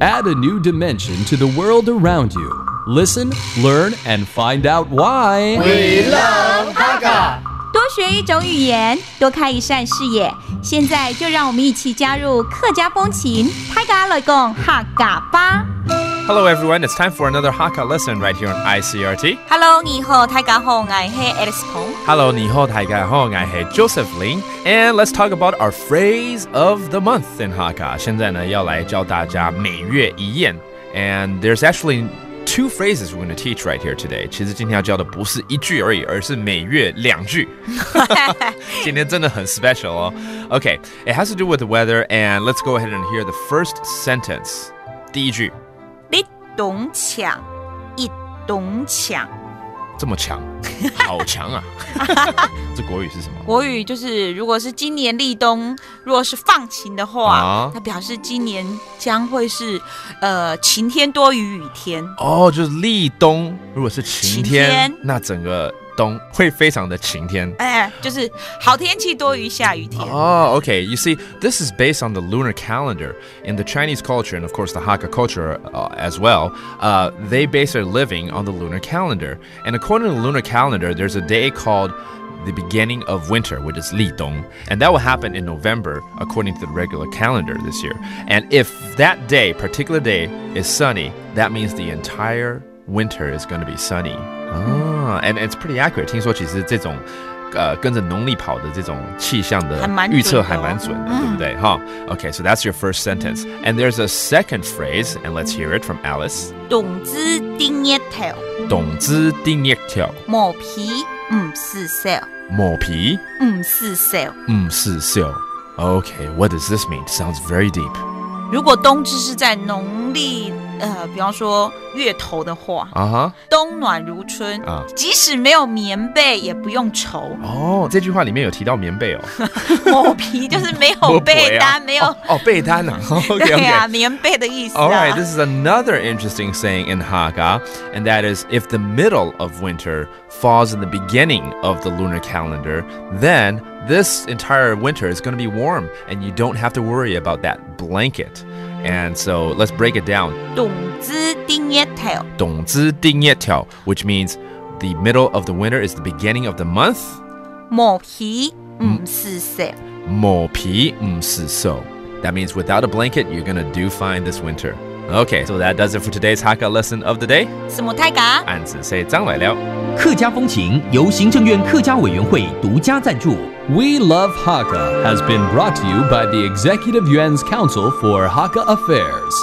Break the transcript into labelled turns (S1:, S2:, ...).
S1: Add a new dimension to the world around you. Listen, learn, and find out why.
S2: We love Hakka.
S3: 多学一种语言，多开一扇视野。现在就让我们一起加入客家风情泰嘎来讲客家吧。
S4: Hello everyone, it's time for another Hakka lesson right here on ICRT.
S3: Hello， 你好，大家好，我係 Alice Pong。Hello,
S4: 你好，大家好，我係 Joseph Lin. And let's talk about our phrase of the month in Hakka. 现在呢，要来教大家每月一谚。And there's actually two phrases we're going to teach right here today. 其实今天要教的不是一句而已，而是每月2句。今天真的很 special 哦。Okay, it has to do with the weather, and let's go ahead and hear the first sentence. 第一句。
S3: 你懂抢，一懂抢。
S4: 这么强，好强啊！这国语是什么？
S3: 国语就是如果是今年立冬，如果是放晴的话，那表示今年将会是晴天多于雨天。
S4: 哦，就是立冬，如果是晴天，那整个冬会非常的晴天。
S3: 就是好天气多于下雨天。
S4: Oh, okay. You see, this is based on the lunar calendar. In the Chinese culture, and of course the Hakka culture as well, they base their living on the lunar calendar. And according to the lunar calendar, there's a day called the beginning of winter, which is 立冬. And that will happen in November, according to the regular calendar this year. And if that day, particular day, is sunny, that means the entire winter is going to be sunny. And it's pretty accurate. 听说其实这种跟着农历跑的这种气象的预测还蛮准的，对不对？哈 Okay, so that's your first sentence. And there's a second phrase, and let's hear it from Alice.
S3: 懂之丁日頭，
S4: 懂之丁日頭，
S3: 磨皮唔是笑，
S4: 磨皮
S3: 唔是笑，
S4: 唔是笑。Okay, what does this mean? It sounds very deep.
S3: 如果冬至是在农历比方说月头的话，冬暖如春，即使没有棉被也不用愁。
S4: 哦，这句话里面有提到棉被哦。
S3: 磨皮就是没有被单，没有
S4: 被单啊。
S3: 对啊，棉被的意思啊。
S4: All right, this is another interesting saying in Hakka, and that is if the middle of winter falls in the beginning of the lunar calendar, then this entire winter is going to be warm, and you don't have to worry about that blanket. And so let's break it down.
S3: 懂之丁日頭，
S4: 懂之丁日頭, which means the middle of the winter is the beginning of the month.
S3: 磨皮唔是笑，
S4: 磨皮唔是笑. That means without a blanket, you're going to do fine this winter. Okay, so that does it for today's Hakka lesson of the day.
S3: 什麼泰嘎？
S4: 俺只say張來了。
S5: 客家風情由行政院客家委員會獨家贊助。
S1: We Love Hakka has been brought to you by the Executive Yuan's Council for Hakka Affairs.